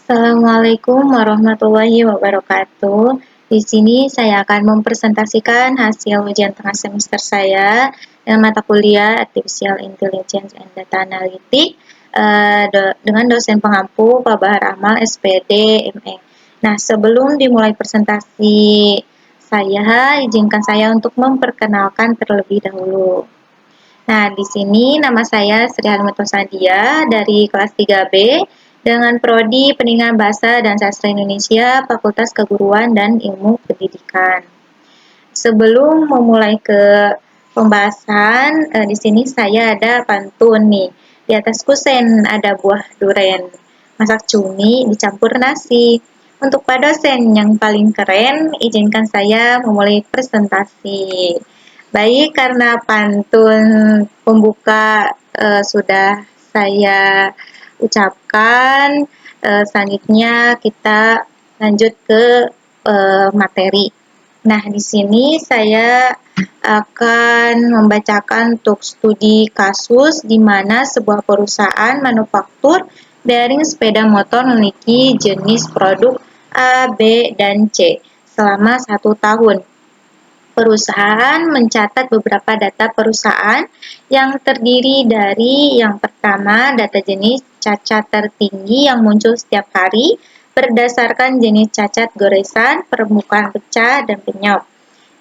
Assalamualaikum warahmatullahi wabarakatuh. Di sini saya akan mempresentasikan hasil ujian tengah semester saya dengan mata kuliah Artificial Intelligence and Data Analytics dengan dosen pengampu Pak Bahar Amal SPD ME. Nah, sebelum dimulai presentasi izinkan saya untuk memperkenalkan terlebih dahulu. Nah, di sini nama saya Sri Halimatul Sadia dari kelas 3B dengan Prodi Pendidikan Bahasa dan Sastra Indonesia, Fakultas Keguruan dan Ilmu Pendidikan. Sebelum memulai ke pembahasan, di sini saya ada pantun nih. Di atas kusen ada buah duren, masak cumi dicampur nasi. Untuk Pak dosen yang paling keren, izinkan saya memulai presentasi. Baik, karena pantun pembuka sudah saya ucapkan, selanjutnya kita lanjut ke materi. Nah, di sini saya akan membacakan untuk studi kasus di mana sebuah perusahaan manufaktur bearing sepeda motor memiliki jenis produk A, B, dan C selama 1 tahun. Perusahaan mencatat beberapa data perusahaan yang terdiri dari yang pertama, data jenis cacat tertinggi yang muncul setiap hari berdasarkan jenis cacat goresan, permukaan pecah, dan penyok.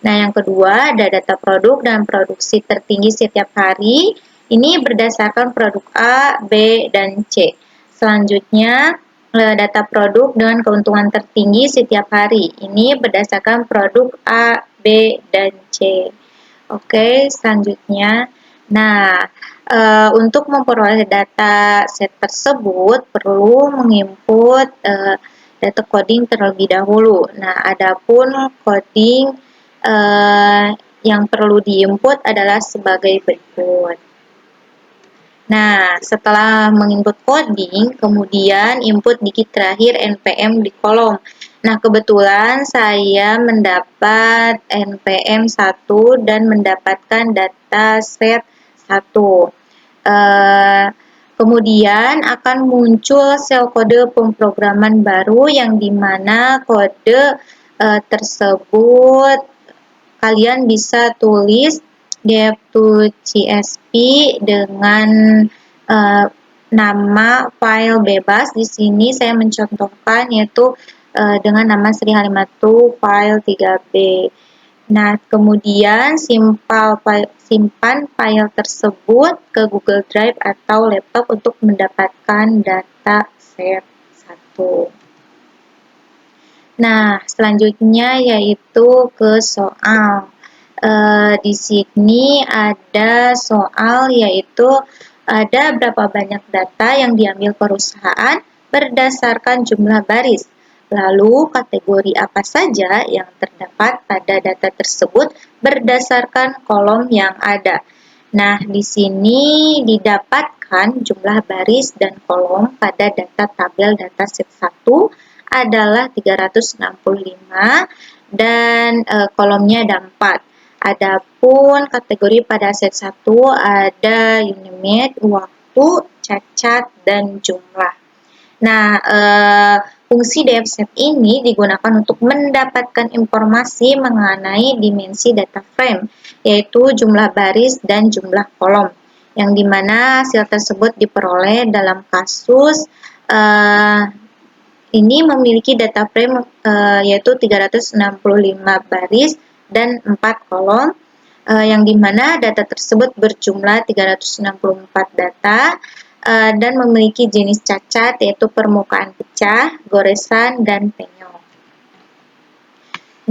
Nah, yang kedua, ada data produk dan produksi tertinggi setiap hari. Ini berdasarkan produk A, B, dan C. Selanjutnya, data produk dengan keuntungan tertinggi setiap hari. Ini berdasarkan produk A, B, dan C. Oke, selanjutnya. Nah, untuk memperoleh data set tersebut perlu menginput data coding terlebih dahulu. Nah, adapun coding yang perlu diinput adalah sebagai berikut. Nah, setelah menginput coding, kemudian input digit terakhir NPM di kolom. Nah, kebetulan saya mendapat NPM 1 dan mendapatkan data set 1. Kemudian akan muncul sel kode pemrograman baru yang dimana kode tersebut kalian bisa tulis dev2csp dengan nama file bebas. Di sini saya mencontohkan yaitu dengan nama Sri Halimatu file 3B. Nah, kemudian simpan file tersebut ke Google Drive atau laptop untuk mendapatkan data set 1. Nah, selanjutnya yaitu ke soal. Di sini ada soal yaitu ada berapa banyak data yang diambil perusahaan berdasarkan jumlah baris. Lalu kategori apa saja yang terdapat pada data tersebut berdasarkan kolom yang ada. Nah, di sini didapatkan jumlah baris dan kolom pada data tabel dataset 1 adalah 365 dan kolomnya ada 4. Adapun kategori pada set 1 ada unit, waktu, cacat, dan jumlah. Nah, fungsi DFset ini digunakan untuk mendapatkan informasi mengenai dimensi data frame, yaitu jumlah baris dan jumlah kolom, yang dimana hasil tersebut diperoleh dalam kasus ini memiliki data frame yaitu 365 baris dan 4 kolom, yang dimana data tersebut berjumlah 364 data dan memiliki jenis cacat yaitu permukaan pecah, goresan, dan penyok.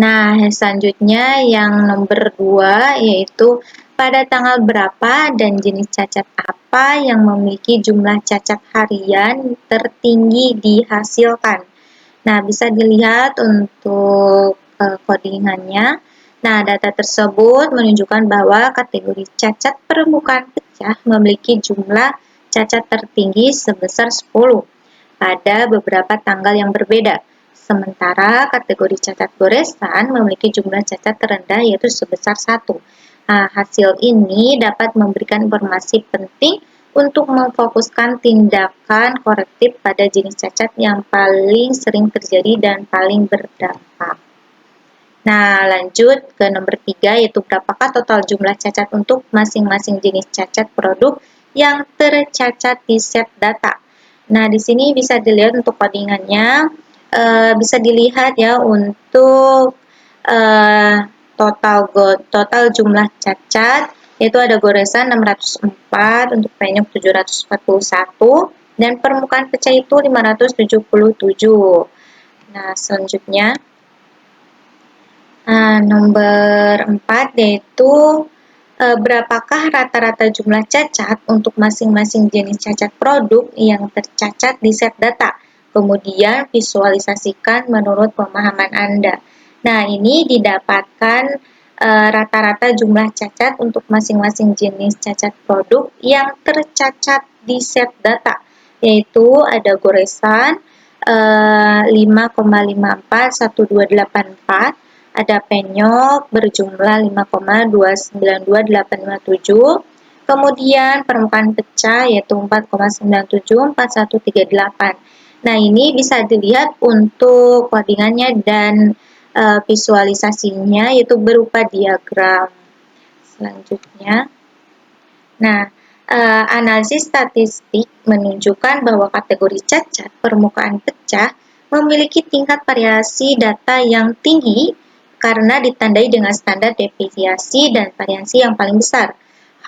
Nah, selanjutnya yang nomor 2 yaitu pada tanggal berapa dan jenis cacat apa yang memiliki jumlah cacat harian tertinggi dihasilkan. Nah, bisa dilihat untuk codingannya. Nah, data tersebut menunjukkan bahwa kategori cacat permukaan pecah memiliki jumlah cacat tertinggi sebesar 10 pada beberapa tanggal yang berbeda. Sementara kategori cacat goresan memiliki jumlah cacat terendah yaitu sebesar 1. Nah, hasil ini dapat memberikan informasi penting untuk memfokuskan tindakan korektif pada jenis cacat yang paling sering terjadi dan paling berdampak. Nah, lanjut ke nomor 3, yaitu berapakah total jumlah cacat untuk masing-masing jenis cacat produk yang tercacat di set data. Nah, di sini bisa dilihat untuk codingannya, bisa dilihat ya untuk total jumlah cacat, yaitu ada goresan 604, untuk penyok 741, dan permukaan pecah itu 577. Nah, selanjutnya nomor 4 yaitu berapakah rata-rata jumlah cacat untuk masing-masing jenis cacat produk yang tercacat di set data. Kemudian visualisasikan menurut pemahaman Anda. Nah, ini didapatkan rata-rata jumlah cacat untuk masing-masing jenis cacat produk yang tercacat di set data, yaitu ada goresan 5,541284, ada penyok berjumlah 5,292857, kemudian permukaan pecah yaitu 4,974138. Nah, ini bisa dilihat untuk codingannya dan visualisasinya, yaitu berupa diagram. Selanjutnya, nah, analisis statistik menunjukkan bahwa kategori cacat permukaan pecah memiliki tingkat variasi data yang tinggi karena ditandai dengan standar deviasi dan variasi yang paling besar.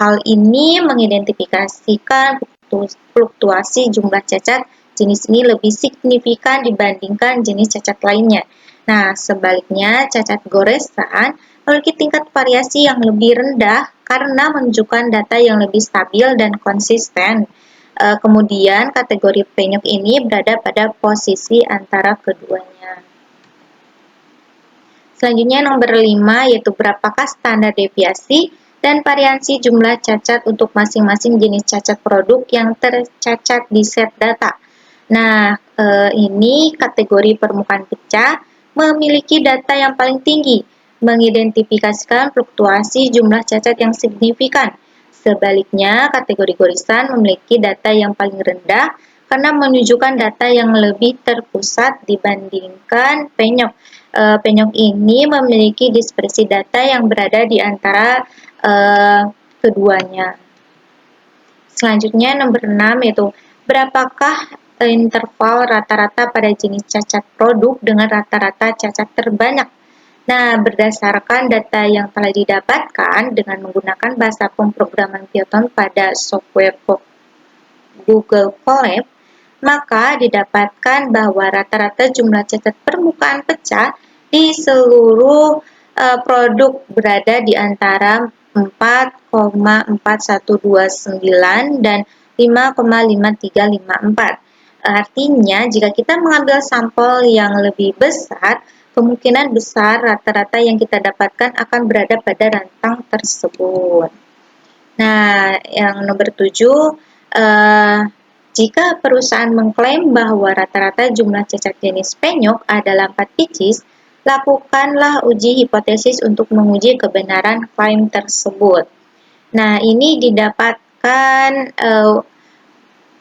Hal ini mengidentifikasikan fluktuasi jumlah cacat jenis ini lebih signifikan dibandingkan jenis cacat lainnya. Nah, sebaliknya cacat goresan memiliki tingkat variasi yang lebih rendah karena menunjukkan data yang lebih stabil dan konsisten. Kemudian kategori penyok ini berada pada posisi antara keduanya. Selanjutnya nomor 5, yaitu berapakah standar deviasi dan variasi jumlah cacat untuk masing-masing jenis cacat produk yang tercacat di set data. Nah, ini kategori permukaan pecah memiliki data yang paling tinggi, mengidentifikasikan fluktuasi jumlah cacat yang signifikan. Sebaliknya, kategori goresan memiliki data yang paling rendah karena menunjukkan data yang lebih terpusat dibandingkan penyok. Penyok ini memiliki dispersi data yang berada di antara keduanya. Selanjutnya nomor 6, yaitu berapakah interval rata-rata pada jenis cacat produk dengan rata-rata cacat terbanyak. Nah, berdasarkan data yang telah didapatkan dengan menggunakan bahasa pemrograman Python pada software Google Colab, maka didapatkan bahwa rata-rata jumlah cacat permukaan pecah di seluruh produk berada di antara 4,4129 dan 5,5354. Artinya, jika kita mengambil sampel yang lebih besar, kemungkinan besar rata-rata yang kita dapatkan akan berada pada rentang tersebut. Nah, yang nomor 7, jika perusahaan mengklaim bahwa rata-rata jumlah cacat jenis penyok adalah 4 pcs, lakukanlah uji hipotesis untuk menguji kebenaran klaim tersebut. Nah, ini didapatkan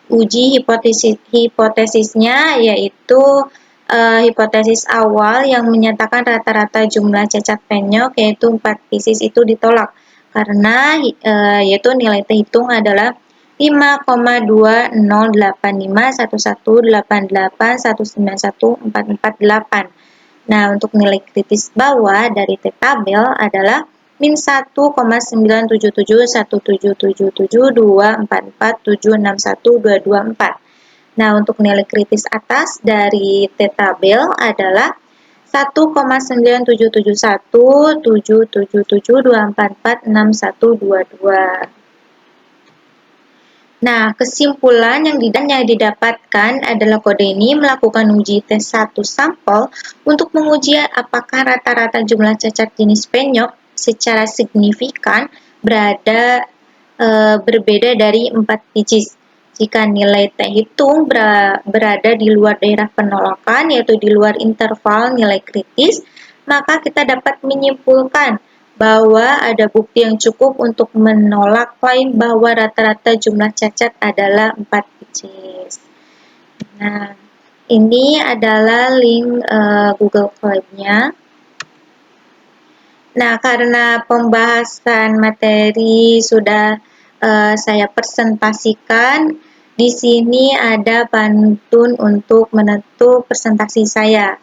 uji hipotesisnya, yaitu hipotesis awal yang menyatakan rata-rata jumlah cacat penyok yaitu 4 pcs itu ditolak karena yaitu nilai terhitung adalah 5,208511881914448. Nah, untuk nilai kritis bawah dari tabel adalah min 1,97717772447612224. Nah, untuk nilai kritis atas dari tabel adalah 1,977177724461122. Nah, kesimpulan yang didapatkan adalah kode ini melakukan uji tes satu sampel untuk menguji apakah rata-rata jumlah cacat jenis penyok secara signifikan berbeda dari 4 biji. Jika nilai terhitung berada di luar daerah penolakan, yaitu di luar interval nilai kritis, maka kita dapat menyimpulkan bahwa ada bukti yang cukup untuk menolak klaim bahwa rata-rata jumlah cacat adalah 4 digit. Nah, ini adalah link Google Colab-nya. Nah, karena pembahasan materi sudah saya presentasikan, di sini ada pantun untuk menutup presentasi saya.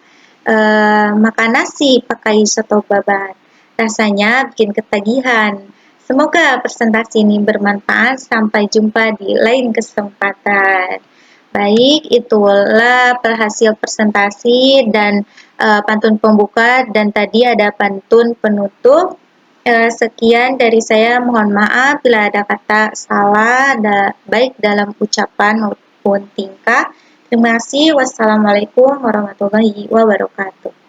Makan nasi pakai soto babat, rasanya bikin ketagihan. Semoga presentasi ini bermanfaat. Sampai jumpa di lain kesempatan. Baik, itulah hasil presentasi dan pantun pembuka, dan tadi ada pantun penutup. Sekian dari saya, mohon maaf bila ada kata salah baik dalam ucapan maupun tingkah. Terima kasih. Wassalamualaikum warahmatullahi wabarakatuh.